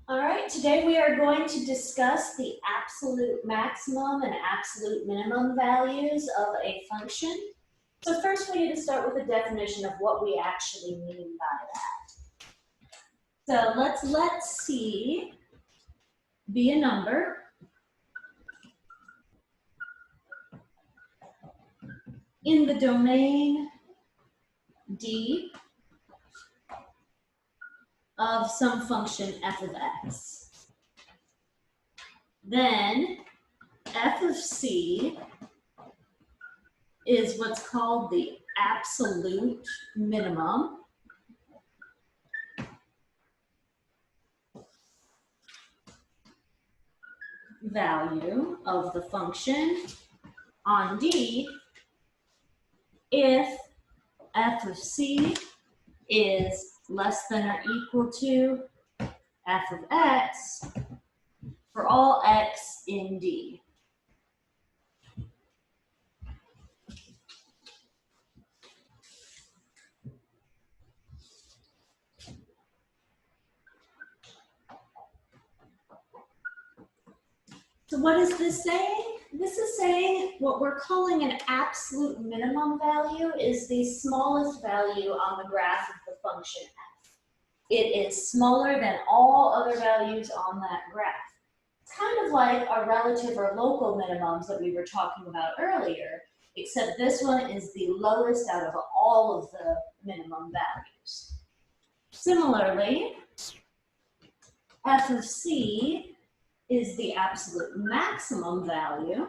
All right, today we are going to discuss the absolute maximum and absolute minimum values of a function. So first we need to start with a definition of what we actually mean by that. So let C be a number in the domain D of some function f of x. Then f of C is what's called the absolute minimum value of the function on D if f of C is less than or equal to f of x for all x in D. So what is this saying? This is saying what we're calling an absolute minimum value is the smallest value on the graph of the function f. It is smaller than all other values on that graph. It's kind of like our relative or local minimums that we were talking about earlier, except this one is the lowest out of all of the minimum values. Similarly, f of C is the absolute maximum value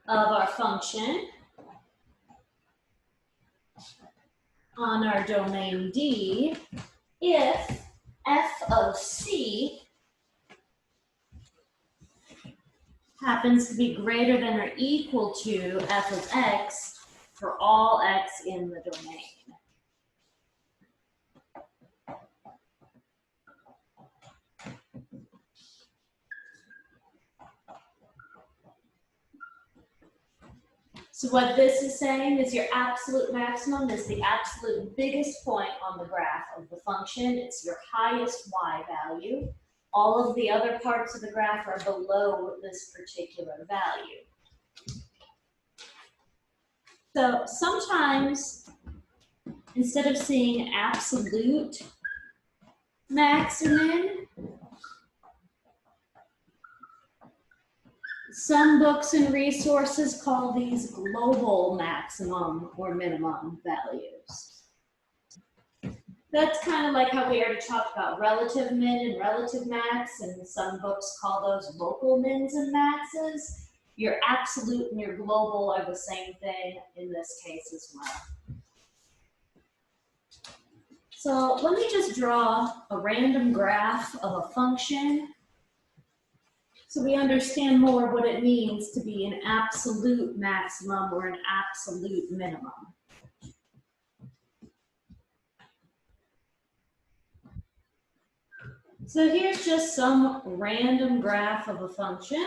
of our function on our domain D if f of C happens to be greater than or equal to f of x for all x in the domain. So what this is saying is your absolute maximum is the absolute biggest point on the graph of the function. It's your highest y value. All of the other parts of the graph are below this particular value. So sometimes, instead of seeing absolute maximum, some books and resources call these global maximum or minimum values. That's kind of like how we already talked about relative min and relative max, and some books call those local mins and maxes. Your absolute and your global are the same thing in this case as well. So let me just draw a random graph of a function so we understand more what it means to be an absolute maximum or an absolute minimum. So here's just some random graph of a function,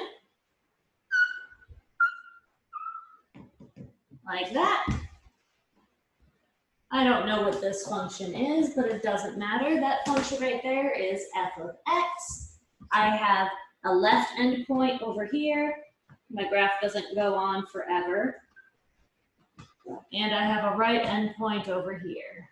like that. I don't know what this function is, but it doesn't matter. That function right there is f of x. I have a left endpoint over here. My graph doesn't go on forever. And I have a right endpoint over here.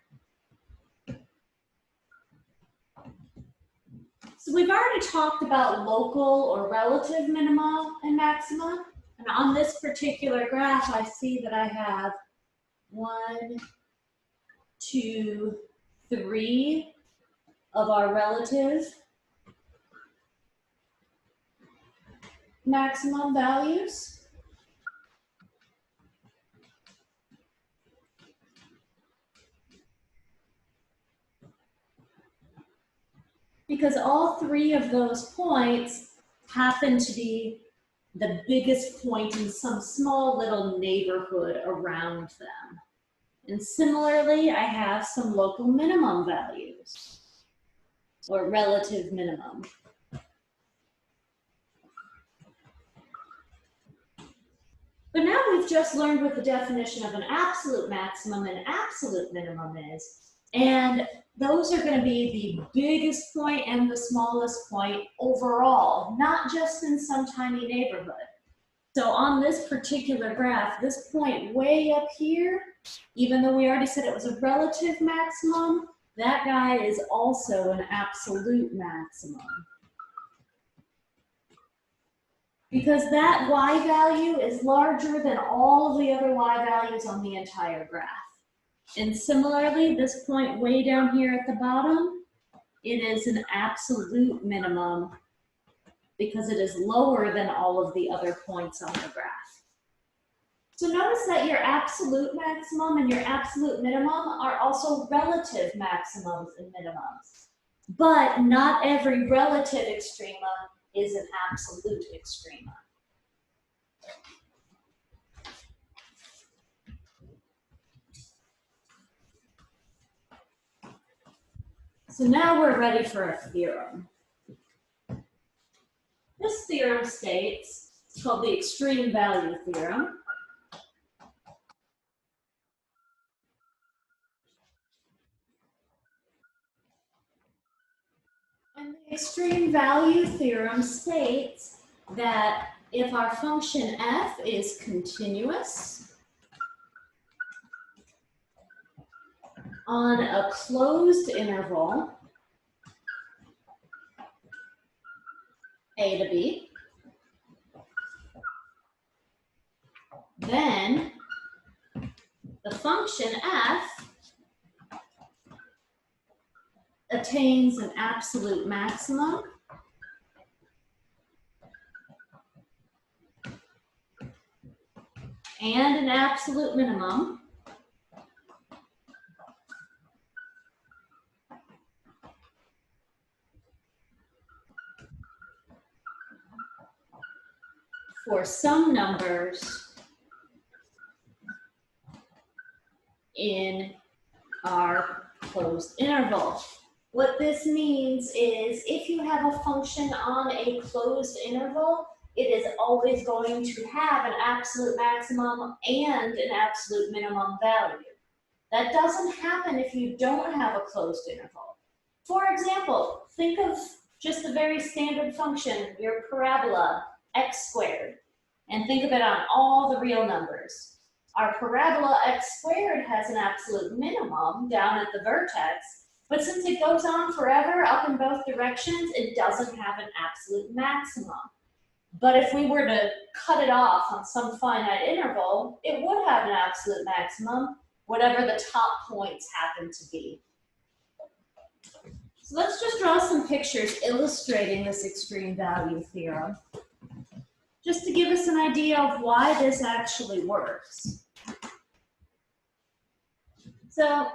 So we've already talked about local or relative minima and maxima. And on this particular graph, I see that I have 1, 2, 3 of our relative maximum values. Because all 3 of those points happen to be the biggest point in some small little neighborhood around them. And similarly, I have some local minimum values, or relative minimum. But now we've just learned what the definition of an absolute maximum and absolute minimum is. And those are going to be the biggest point and the smallest point overall, not just in some tiny neighborhood. So on this particular graph, this point way up here, even though we already said it was a relative maximum, that guy is also an absolute maximum. Because that y value is larger than all of the other y values on the entire graph. And similarly, this point way down here at the bottom, it is an absolute minimum because it is lower than all of the other points on the graph. So notice that your absolute maximum and your absolute minimum are also relative maximums and minimums. But not every relative extrema is an absolute extrema. So now we're ready for a theorem. This theorem states, it's called the extreme value theorem. And the extreme value theorem states that if our function f is continuous on a closed interval a to b, then the function f attains an absolute maximum and an absolute minimum for some numbers in our closed interval. What this means is if you have a function on a closed interval, it is always going to have an absolute maximum and an absolute minimum value. That doesn't happen if you don't have a closed interval. For example, think of just a very standard function, your parabola, x squared, and think of it on all the real numbers. Our parabola x squared has an absolute minimum down at the vertex, but since it goes on forever up in both directions, it doesn't have an absolute maximum. But if we were to cut it off on some finite interval, it would have an absolute maximum, whatever the top points happen to be. So let's just draw some pictures illustrating this extreme value theorem, just to give us an idea of why this actually works. So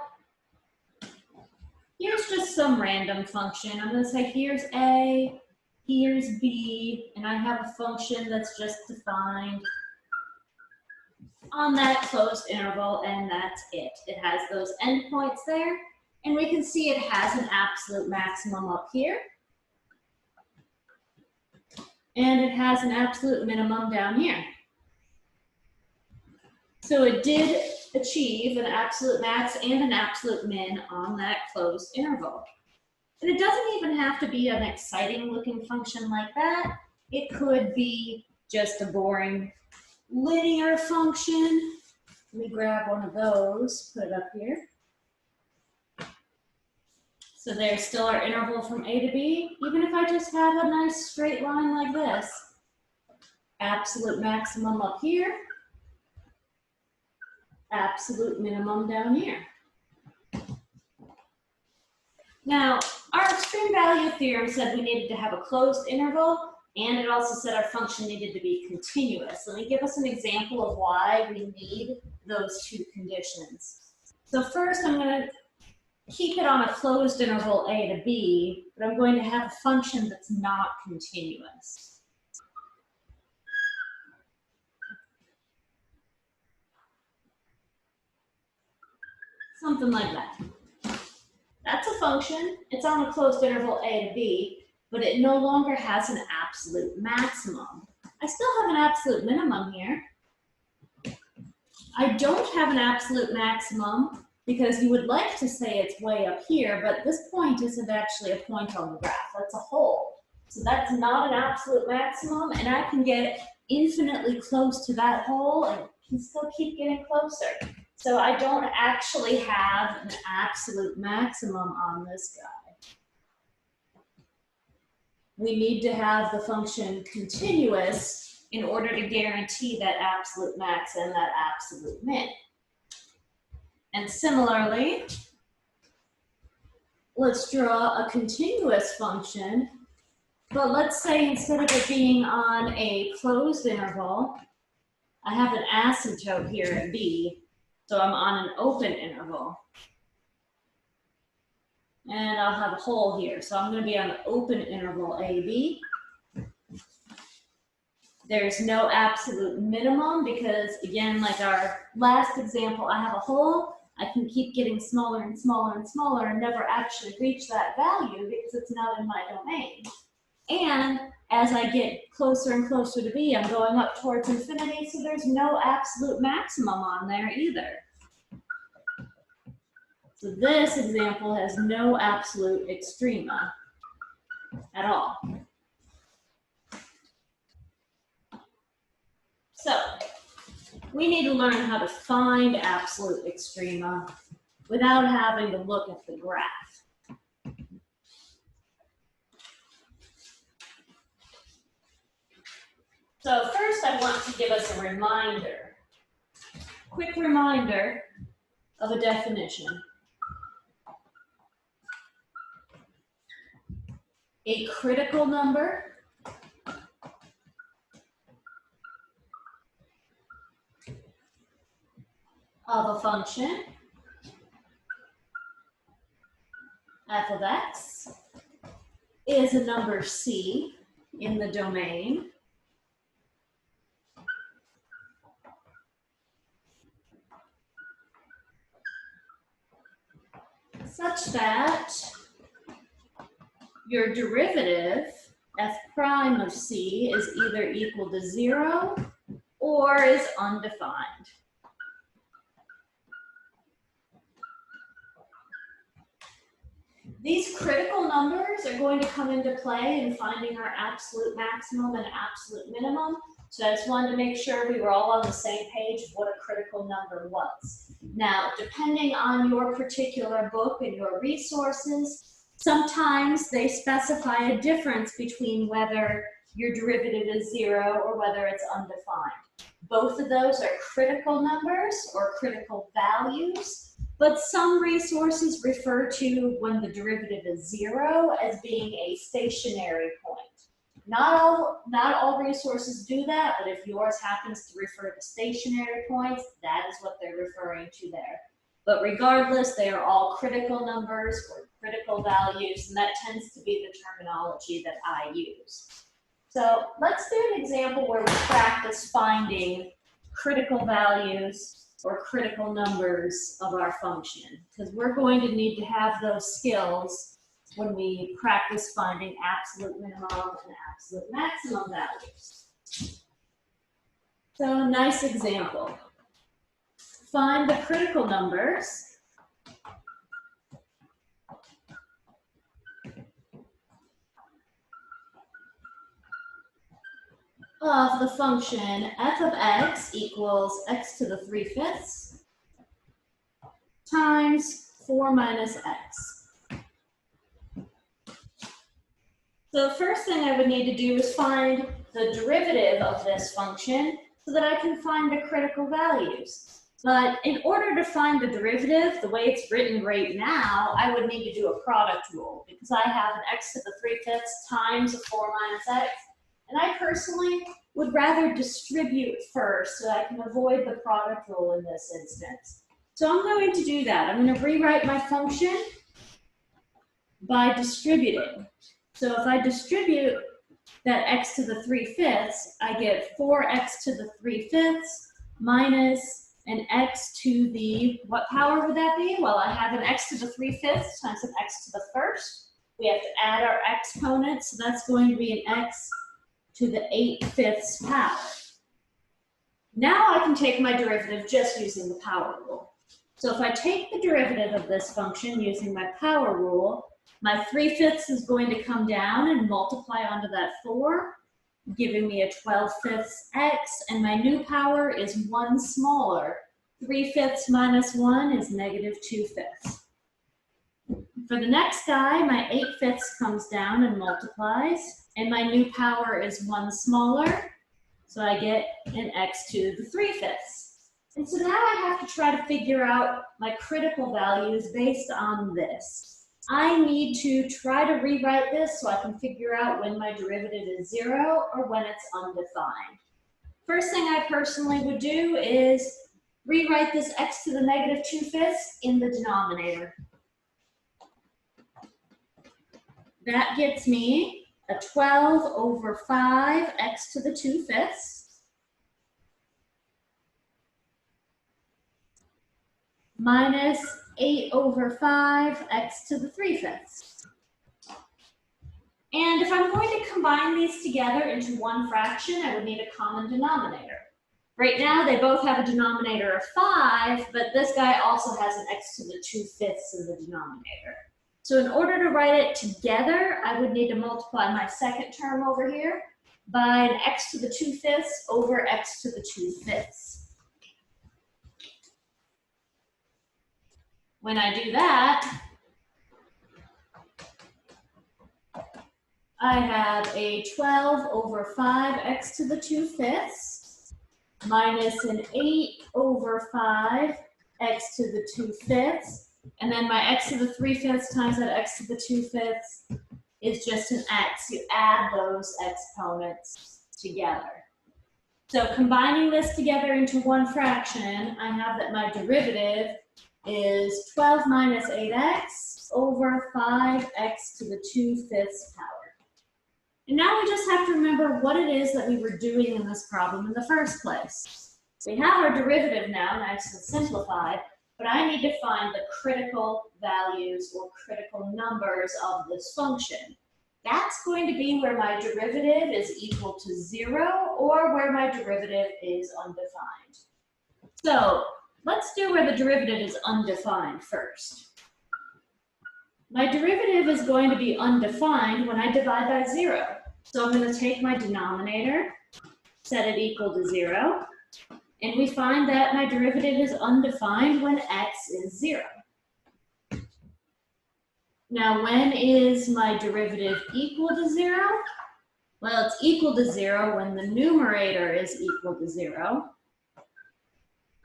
here's just some random function. I'm going to say here's A, here's B, and I have a function that's just defined on that closed interval, and that's it. It has those endpoints there, and we can see it has an absolute maximum up here, and it has an absolute minimum down here. So it did achieve an absolute max and an absolute min on that closed interval. And it doesn't even have to be an exciting looking function like that. It could be just a boring linear function. Let me grab one of those, put it up here. So there's still our interval from A to B. Even if I just have a nice straight line like this, absolute maximum up here, absolute minimum down here. Now, our extreme value theorem said we needed to have a closed interval, and it also said our function needed to be continuous. Let me give us an example of why we need those two conditions. So first, I'm going to keep it on a closed interval A to B, but I'm going to have a function that's not continuous. Something like that. That's a function. It's on a closed interval A to B, but it no longer has an absolute maximum. I still have an absolute minimum here, I don't have an absolute maximum because you would like to say it's way up here, but this point isn't actually a point on the graph, that's a hole. So that's not an absolute maximum, and I can get infinitely close to that hole and can still keep getting closer. So I don't actually have an absolute maximum on this guy. We need to have the function continuous in order to guarantee that absolute max and that absolute min. And similarly, let's draw a continuous function, but let's say instead of it being on a closed interval, I have an asymptote here at b, so I'm on an open interval. And I'll have a hole here, so I'm going to be on the open interval AB. There's no absolute minimum because, again, like our last example, I have a hole. I can keep getting smaller and smaller and smaller and never actually reach that value because it's not in my domain. And as I get closer and closer to B, I'm going up towards infinity, so there's no absolute maximum on there either. So this example has no absolute extrema at all. So we need to learn how to find absolute extrema without having to look at the graph. So first I want to give us a reminder, quick reminder of a definition. A critical number of a function f of x is a number c in the domain such that your derivative, f prime of c, is either equal to 0 or is undefined. These critical numbers are going to come into play in finding our absolute maximum and absolute minimum. So I just wanted to make sure we were all on the same page of what a critical number was. Now, depending on your particular book and your resources, sometimes they specify a difference between whether your derivative is 0 or whether it's undefined. Both of those are critical numbers or critical values, but some resources refer to when the derivative is 0 as being a stationary point. Not all resources do that, but if yours happens to refer to stationary points, that is what they're referring to there. But regardless, they are all critical numbers or critical values, and that tends to be the terminology that I use. So let's do an example where we practice finding critical values or critical numbers of our function, because we're going to need to have those skills when we practice finding absolute minimum and absolute maximum values. So a nice example. Find the critical numbers of the function f of x equals x to the 3/5 times 4 minus x. So the first thing I would need to do is find the derivative of this function so that I can find the critical values. But in order to find the derivative, the way it's written right now, I would need to do a product rule because I have an x to the 3/5 times a 4 minus x. And I personally would rather distribute first so I can avoid the product rule in this instance. So I'm going to do that. I'm going to rewrite my function by distributing. So if I distribute that x to the 3/5, I get 4x to the 3/5 minus an x to the, what power would that be? Well, I have an x to the 3/5 times an x to the 1st. We have to add our exponents, so that's going to be an x to the 8/5 power. Now I can take my derivative just using the power rule. So if I take the derivative of this function using my power rule, my 3/5 is going to come down and multiply onto that 4, giving me a 12/5 x, and my new power is 1 smaller. 3/5 minus 1 is -2/5. For the next guy, my 8/5 comes down and multiplies, and my new power is 1 smaller, so I get an x to the 3/5. And so now I have to try to figure out my critical values based on this. I need to try to rewrite this so I can figure out when my derivative is 0 or when it's undefined. First thing I personally would do is rewrite this x to the -2/5 in the denominator. That gets me a 12 over 5 x to the 2/5 minus 8 over 5 x to the 3/5. And if I'm going to combine these together into one fraction, I would need a common denominator. Right now, they both have a denominator of 5, but this guy also has an x to the 2/5 in the denominator. So in order to write it together, I would need to multiply my second term over here by an x to the 2/5 over x to the 2/5. When I do that, I have a 12 over 5x to the 2/5 minus an 8 over 5x to the 2/5. And then my x to the 3/5 times that x to the 2/5 is just an x. You add those exponents together. So combining this together into one fraction, I have that my derivative is 12 minus 8x over 5x to the 2/5 power. And now we just have to remember what it is that we were doing in this problem in the first place. We have our derivative now, nice and simplified, but I need to find the critical values or critical numbers of this function. That's going to be where my derivative is equal to 0 or where my derivative is undefined. So let's do where the derivative is undefined first. My derivative is going to be undefined when I divide by 0. So I'm going to take my denominator, set it equal to 0, and we find that my derivative is undefined when x is 0. Now, when is my derivative equal to 0? Well, it's equal to 0 when the numerator is equal to 0,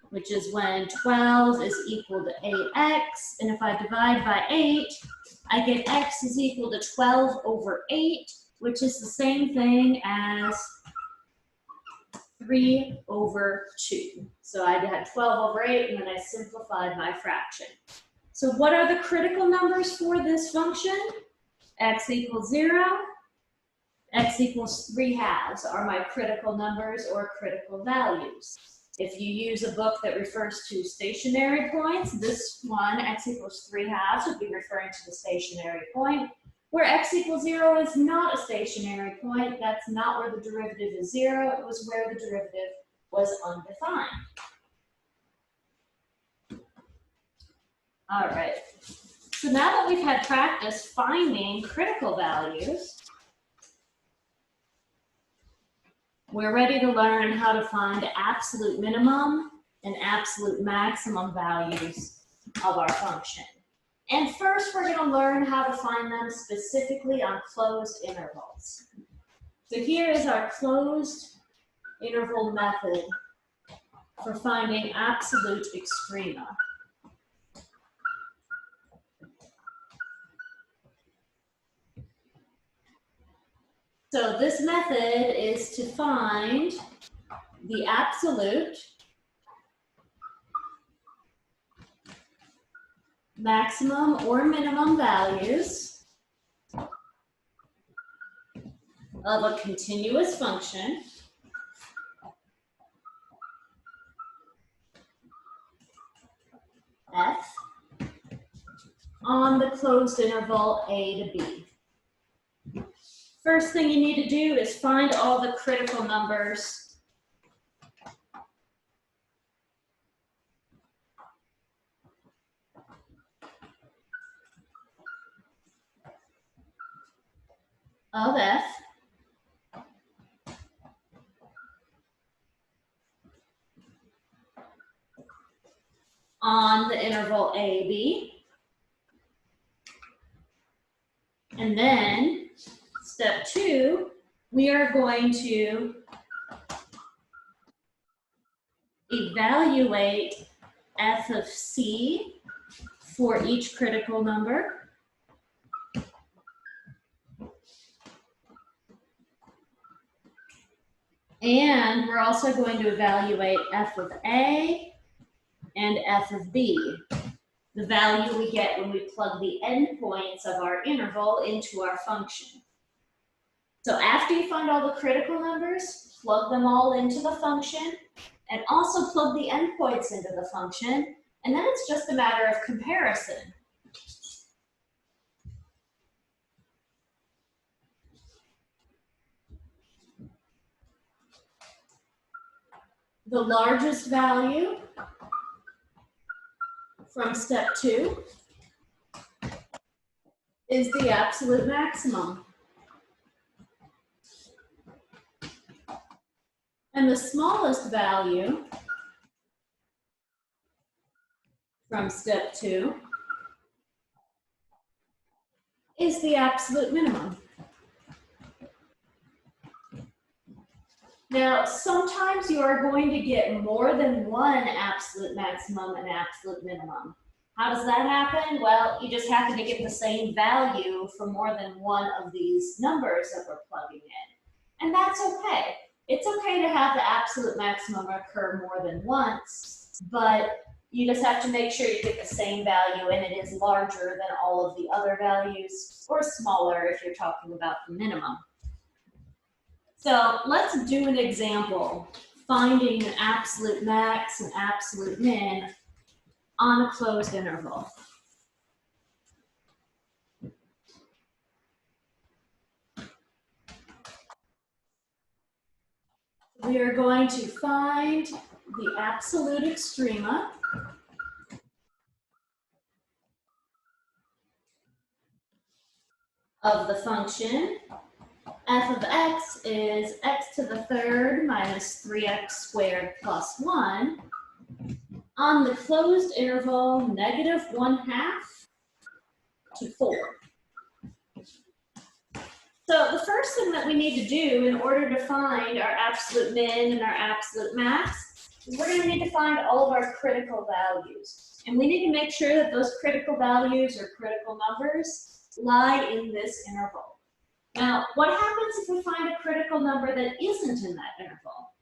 which is when 12 is equal to 8x, and if I divide by 8, I get x is equal to 12 over 8, which is the same thing as 3 over 2. So I had 12 over 8, and then I simplified my fraction. So what are the critical numbers for this function? X equals 0, x equals 3/2 are my critical numbers or critical values. If you use a book that refers to stationary points, this one, x equals 3/2, would be referring to the stationary point. Where x equals 0 is not a stationary point, that's not where the derivative is 0, it was where the derivative was undefined. All right, so now that we've had practice finding critical values, we're ready to learn how to find absolute minimum and absolute maximum values of our function. And first, we're going to learn how to find them specifically on closed intervals. So here is our closed interval method for finding absolute extrema. So this method is to find the absolute, maximum or minimum values of a continuous function f on the closed interval a to b. First thing you need to do is find all the critical numbers of f on the interval a, b. And then step 2, we are going to evaluate f of c for each critical number. And we're also going to evaluate f of a and f of b, the value we get when we plug the endpoints of our interval into our function. So after you find all the critical numbers, plug them all into the function, and also plug the endpoints into the function, and then it's just a matter of comparison. The largest value from step 2 is the absolute maximum. And the smallest value from step 2 is the absolute minimum. Now, sometimes you are going to get more than one absolute maximum and absolute minimum. How does that happen? Well, you just happen to get the same value for more than one of these numbers that we're plugging in. And that's okay. It's okay to have the absolute maximum occur more than once, but you just have to make sure you get the same value and it is larger than all of the other values, or smaller if you're talking about the minimum. So let's do an example, finding an absolute max and absolute min on a closed interval. We are going to find the absolute extrema of the function. F of x is x to the third minus 3x squared plus 1 on the closed interval -1/2 to 4. So the first thing that we need to do in order to find our absolute min and our absolute max is we're going to need to find all of our critical values. And we need to make sure that those critical values or critical numbers lie in this interval. Now, what happens if we find a critical number that isn't in that interval?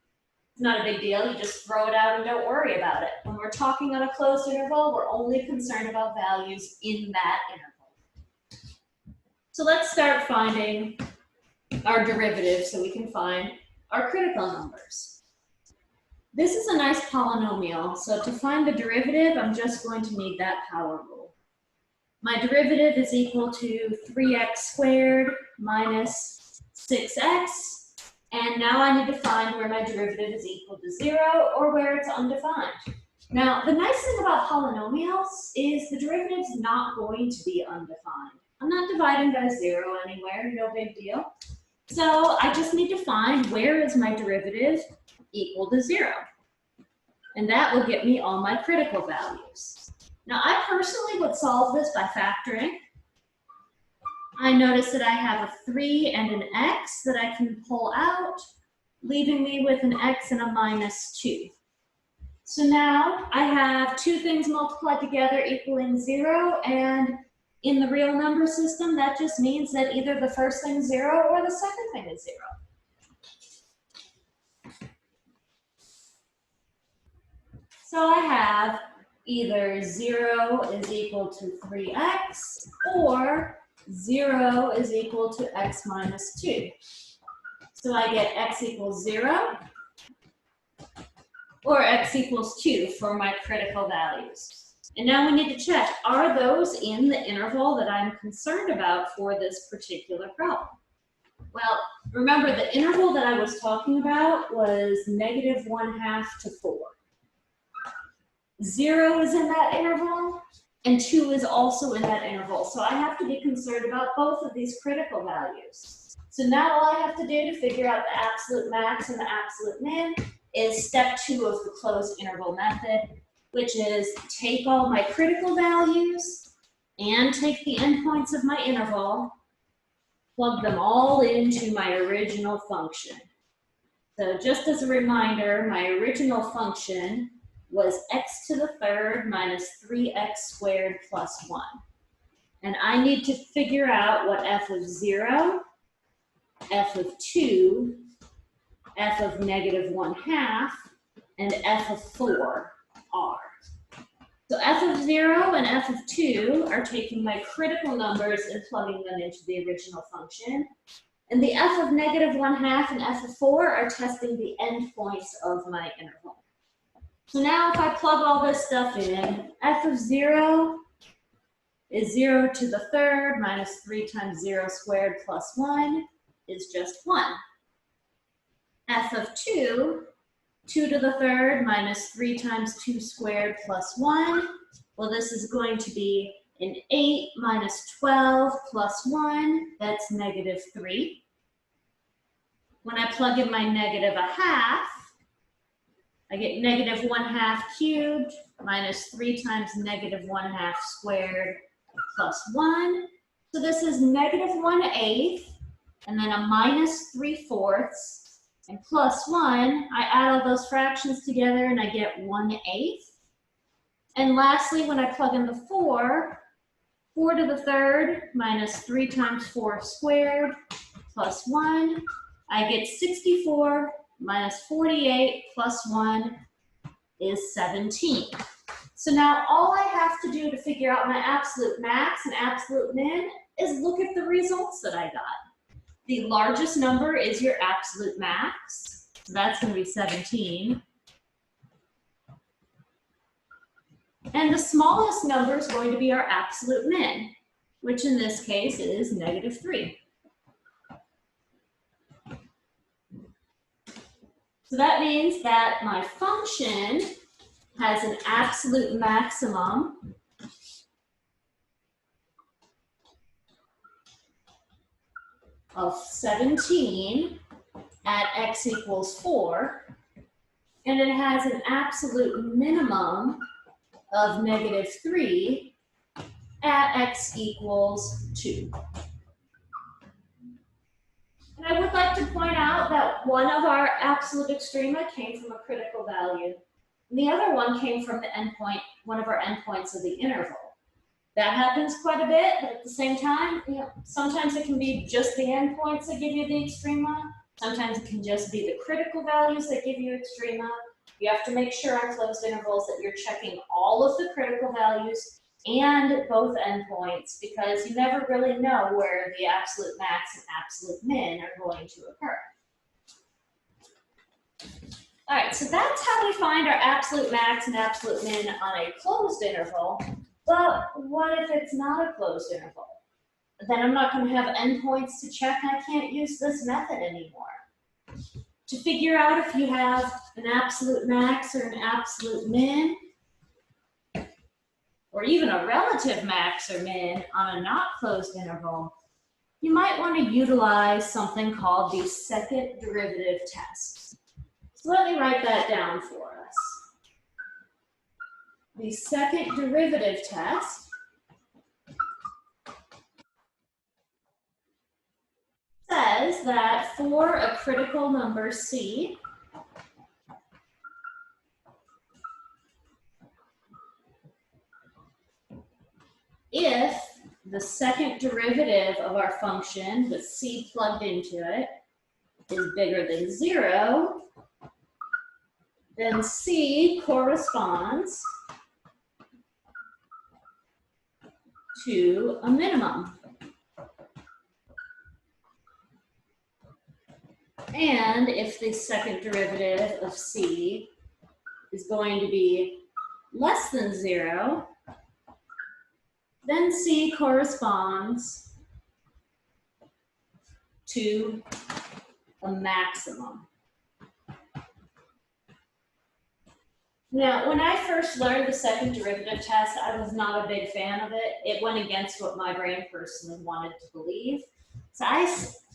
It's not a big deal, you just throw it out and don't worry about it. When we're talking on a closed interval, we're only concerned about values in that interval. So let's start finding our derivative so we can find our critical numbers. This is a nice polynomial, so to find the derivative, I'm just going to need that power rule. My derivative is equal to 3x squared minus 6x, and now I need to find where my derivative is equal to 0 or where it's undefined. Now, the nice thing about polynomials is the derivative is not going to be undefined. I'm not dividing by 0 anywhere, no big deal. So I just need to find where is my derivative equal to 0. And that will get me all my critical values. Now, I personally would solve this by factoring. I notice that I have a 3 and an x that I can pull out, leaving me with an x and a -2. So now I have two things multiplied together equaling 0, and in the real number system, that just means that either the first thing is 0 or the second thing is 0. So I have either 0 is equal to 3x or 0 is equal to x minus 2. So I get x equals 0 or x equals 2 for my critical values. And now we need to check, are those in the interval that I'm concerned about for this particular problem? Well, remember the interval that I was talking about was -1/2 to 4. 0 is in that interval, and 2 is also in that interval. So I have to be concerned about both of these critical values. So now all I have to do to figure out the absolute max and the absolute min is step 2 of the closed interval method, which is take all my critical values and take the endpoints of my interval, plug them all into my original function. So just as a reminder, my original function was x to the third minus 3x squared plus 1. And I need to figure out what f of 0, f of 2, f of negative 1/2, and f of 4 are. So f of 0 and f of 2 are taking my critical numbers and plugging them into the original function. And the f of negative 1/2 and f of 4 are testing the endpoints of my interval. So now if I plug all this stuff in, f of 0 is 0 to the third minus 3 times 0 squared plus 1 is just 1. F of 2, 2 to the third minus 3 times 2 squared plus 1. Well, this is going to be an 8 minus 12 plus 1. That's negative 3. When I plug in my negative 1/2, I get negative 1/2 cubed minus 3 times negative 1/2 squared plus 1. So this is negative 1/8, and then a minus 3/4, and plus 1. I add all those fractions together and I get 1/8. And lastly, when I plug in the 4, 4 to the third minus 3 times 4 squared plus 1, I get 64 minus 48 plus 1 is 17. So now all I have to do to figure out my absolute max and absolute min is look at the results that I got. The largest number is your absolute max, so that's going to be 17. And the smallest number is going to be our absolute min, which in this case is negative 3. So that means that my function has an absolute maximum of 17 at x equals 4, and it has an absolute minimum of negative 3 at x equals 2. And I would like to point out that one of our absolute extrema came from a critical value, and the other one came from the endpoint, one of our endpoints of the interval. That happens quite a bit, but at the same time, sometimes it can be just the endpoints that give you the extrema. Sometimes it can just be the critical values that give you extrema. You have to make sure on closed intervals that you're checking all of the critical values and both endpoints, because you never really know where the absolute max and absolute min are going to occur. All right, so that's how we find our absolute max and absolute min on a closed interval. But what if it's not a closed interval? Then I'm not going to have endpoints to check, and I can't use this method anymore. To figure out if you have an absolute max or an absolute min, or even a relative max or min on a not closed interval, you might want to utilize something called the second derivative test. So let me write that down for us. The second derivative test says that for a critical number c, if the second derivative of our function with c plugged into it is bigger than 0, then c corresponds to a minimum. And if the second derivative of c is going to be less than 0, then c corresponds to a maximum. Now, when I first learned the second derivative test, I was not a big fan of it. It went against what my brain personally wanted to believe. So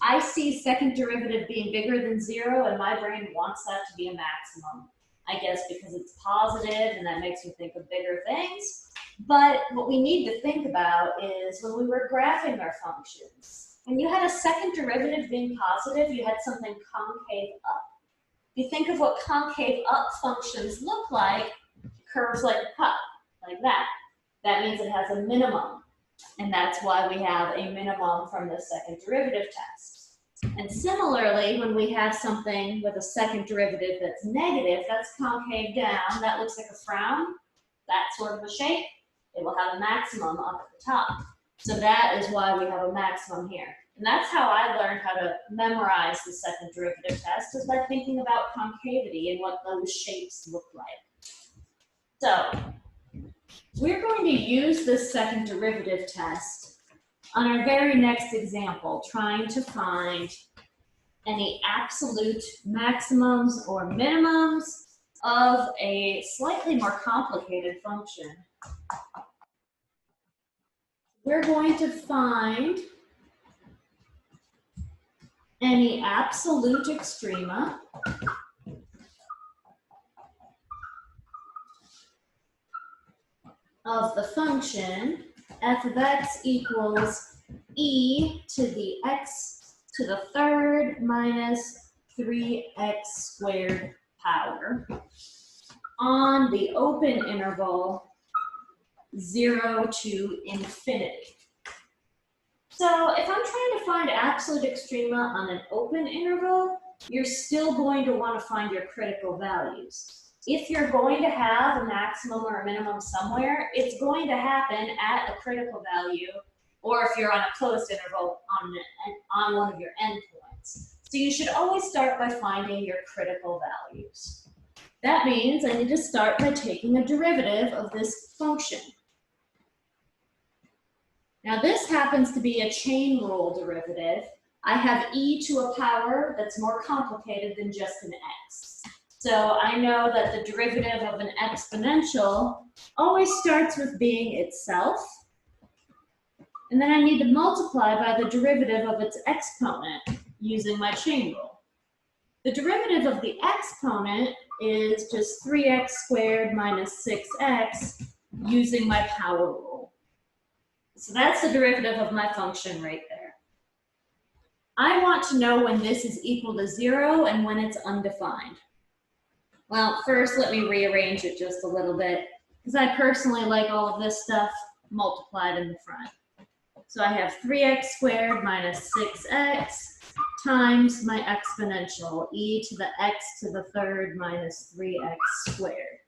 I see second derivative being bigger than 0, and my brain wants that to be a maximum. I guess because it's positive, and that makes me think of bigger things. But what we need to think about is when we were graphing our functions, when you had a second derivative being positive, you had something concave up. If you think of what concave up functions look like, curves like a cup, like that. That means it has a minimum. And that's why we have a minimum from the second derivative test. And similarly, when we have something with a second derivative that's negative, that's concave down, that looks like a frown, that sort of a shape, it will have a maximum up at the top. So that is why we have a maximum here. And that's how I learned how to memorize the second derivative test, is by thinking about concavity and what those shapes look like. So we're going to use this second derivative test on our very next example, trying to find any absolute maximums or minimums of a slightly more complicated function. We're going to find any absolute extrema of the function f of x equals e to the x to the third minus 3x squared power on the open interval 0 to infinity. So if I'm trying to find absolute extrema on an open interval, you're still going to want to find your critical values. If you're going to have a maximum or a minimum somewhere, it's going to happen at a critical value, or if you're on a closed interval, on one of your endpoints. So you should always start by finding your critical values. That means I need to start by taking a derivative of this function. Now this happens to be a chain rule derivative. I have e to a power that's more complicated than just an x. So I know that the derivative of an exponential always starts with being itself. And then I need to multiply by the derivative of its exponent using my chain rule. The derivative of the exponent is just 3x squared minus 6x using my power rule. So that's the derivative of my function right there. I want to know when this is equal to 0 and when it's undefined. Well, first let me rearrange it just a little bit, because I personally like all of this stuff multiplied in the front. So I have 3x squared minus 6x times my exponential, e to the x to the third minus 3x squared.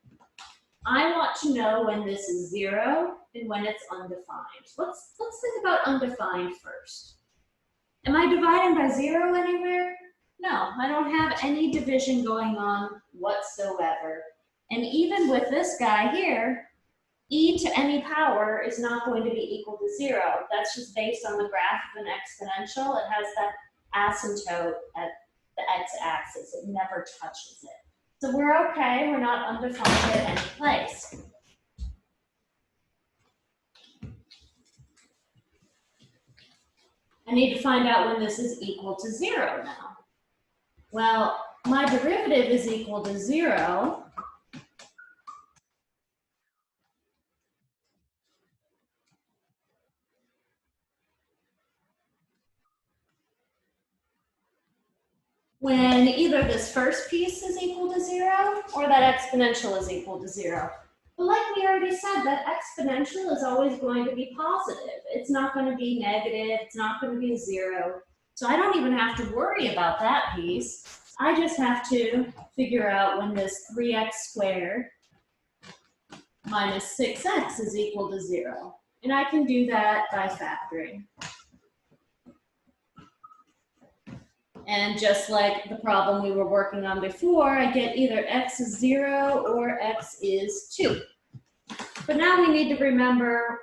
I want to know when this is 0 and when it's undefined. Let's think about undefined first. Am I dividing by 0 anywhere? No, I don't have any division going on whatsoever. And even with this guy here, e to any power is not going to be equal to 0. That's just based on the graph of an exponential. It has that asymptote at the x-axis. It never touches it. So we're okay, we're not undefined at any place. I need to find out when this is equal to 0 now. Well, my derivative is equal to 0 when either this first piece is equal to 0 or that exponential is equal to 0. But like we already said, that exponential is always going to be positive. It's not going to be negative. It's not going to be 0. So I don't even have to worry about that piece. I just have to figure out when this 3x squared minus 6x is equal to 0. And I can do that by factoring. And just like the problem we were working on before, I get either x is 0 or x is 2. But now we need to remember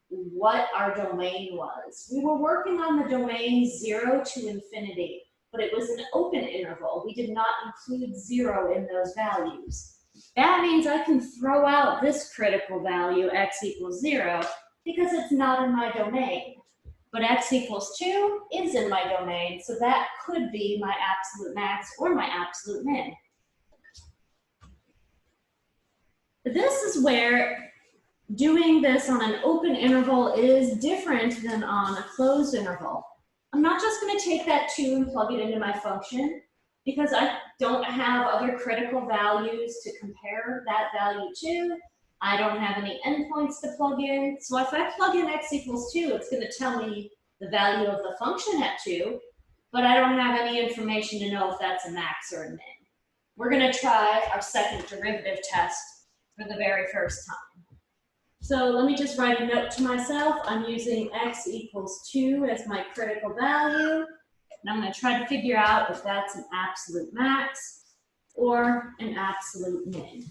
what our domain was. We were working on the domain 0 to infinity, but it was an open interval. We did not include 0 in those values. That means I can throw out this critical value, x equals 0, because it's not in my domain. but x equals 2 is in my domain, so that could be my absolute max or my absolute min. But this is where doing this on an open interval is different than on a closed interval. I'm not just going to take that 2 and plug it into my function, because I don't have other critical values to compare that value to. I don't have any endpoints to plug in. So if I plug in x equals 2, it's going to tell me the value of the function at 2, but I don't have any information to know if that's a max or a min. We're going to try our second derivative test for the very first time. So let me just write a note to myself. I'm using x equals 2 as my critical value. And I'm going to try to figure out if that's an absolute max or an absolute min.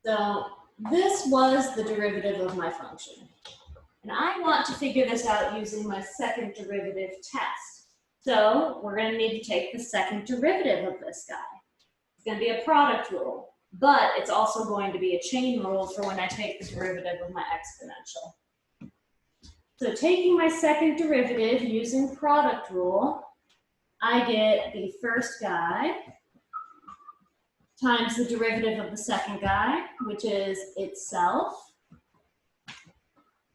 So this was the derivative of my function. And I want to figure this out using my second derivative test. So we're going to need to take the second derivative of this guy. It's going to be a product rule, but it's also going to be a chain rule for when I take the derivative of my exponential. So taking my second derivative using product rule, I get the first guy times the derivative of the second guy, which is itself,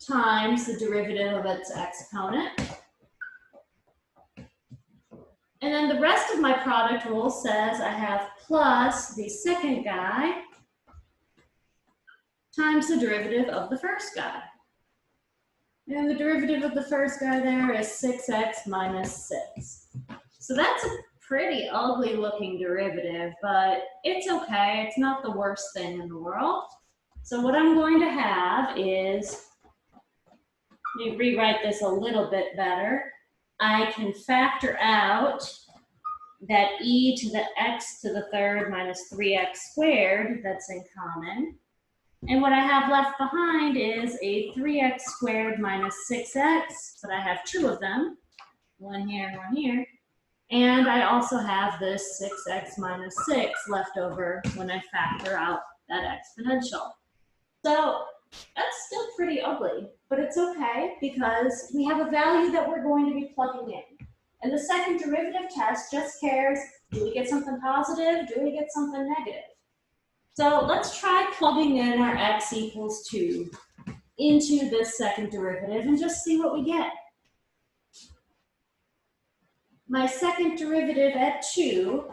times the derivative of its exponent. And then the rest of my product rule says I have plus the second guy times the derivative of the first guy. And the derivative of the first guy there is 6x minus 6. So that's a pretty ugly looking derivative, but it's okay. It's not the worst thing in the world. So what I'm going to have is, let me rewrite this a little bit better. I can factor out that e to the x to the third minus 3x squared that's in common. And what I have left behind is a 3x squared minus 6x, but I have 2 of them, one here and one here. And I also have this 6x minus 6 left over when I factor out that exponential. So that's still pretty ugly, but it's okay because we have a value that we're going to be plugging in. And the second derivative test just cares, do we get something positive? Do we get something negative? So let's try plugging in our x equals 2 into this second derivative and just see what we get. My second derivative at 2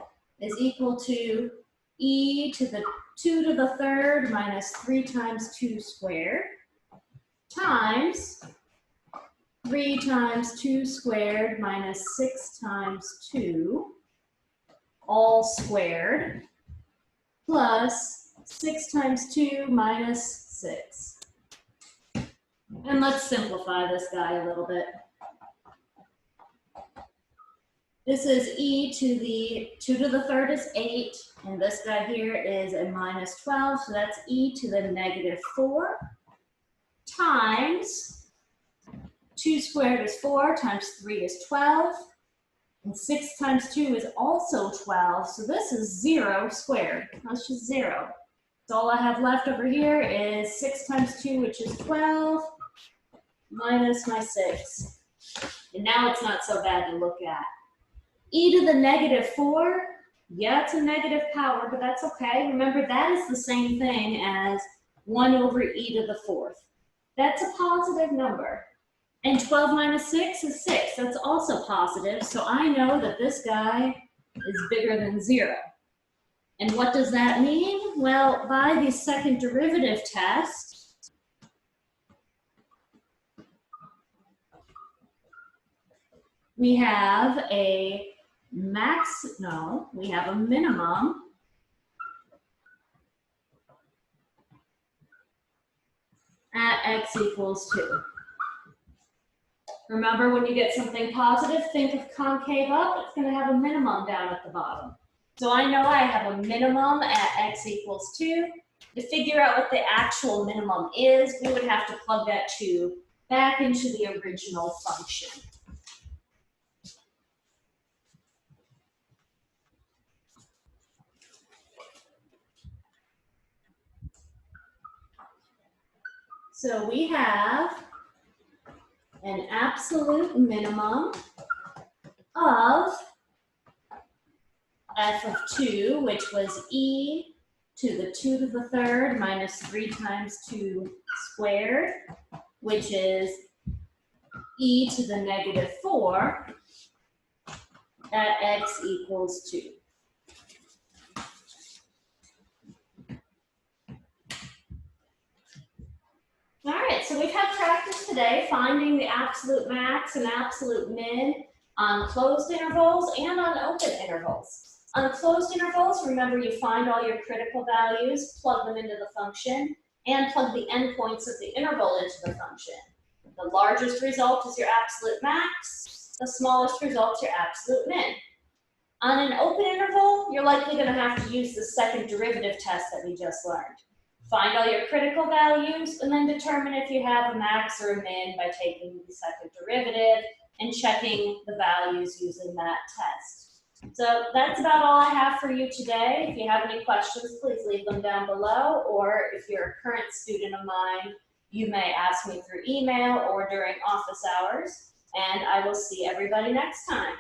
is equal to e to the 2 to the third minus 3 times 2 squared times 3 times 2 squared minus 6 times 2 all squared plus 6 times 2 minus 6. And let's simplify this guy a little bit. This is e to the 2 to the third is 8, and this guy here is a minus 12, so that's e to the negative 4 times 2 squared is 4 times 3 is 12, and 6 times 2 is also 12, so this is 0 squared. That's just 0. So all I have left over here is 6 times 2, which is 12, minus my 6. And now it's not so bad to look at. E to the negative 4, yeah, it's a negative power, but that's okay. Remember, that is the same thing as 1 over e to the 4th. That's a positive number. And 12 minus 6 is 6. That's also positive, so I know that this guy is bigger than 0. And what does that mean? Well, by the second derivative test, we have a we have a minimum at x equals 2. Remember, when you get something positive, think of concave up. It's going to have a minimum down at the bottom. So I know I have a minimum at x equals 2. To figure out what the actual minimum is, we would have to plug that 2 back into the original function. So we have an absolute minimum of f of 2, which was e to the 2 to the third minus 3 times 2 squared, which is e to the negative 4 at x equals 2. All right, so we've had practice today finding the absolute max and absolute min on closed intervals and on open intervals. On closed intervals, remember you find all your critical values, plug them into the function, and plug the endpoints of the interval into the function. The largest result is your absolute max, the smallest result is your absolute min. On an open interval, you're likely going to have to use the second derivative test that we just learned. Find all your critical values and then determine if you have a max or a min by taking the second derivative and checking the values using that test. So that's about all I have for you today. If you have any questions, please leave them down below, or if you're a current student of mine, you may ask me through email or during office hours, and I will see everybody next time.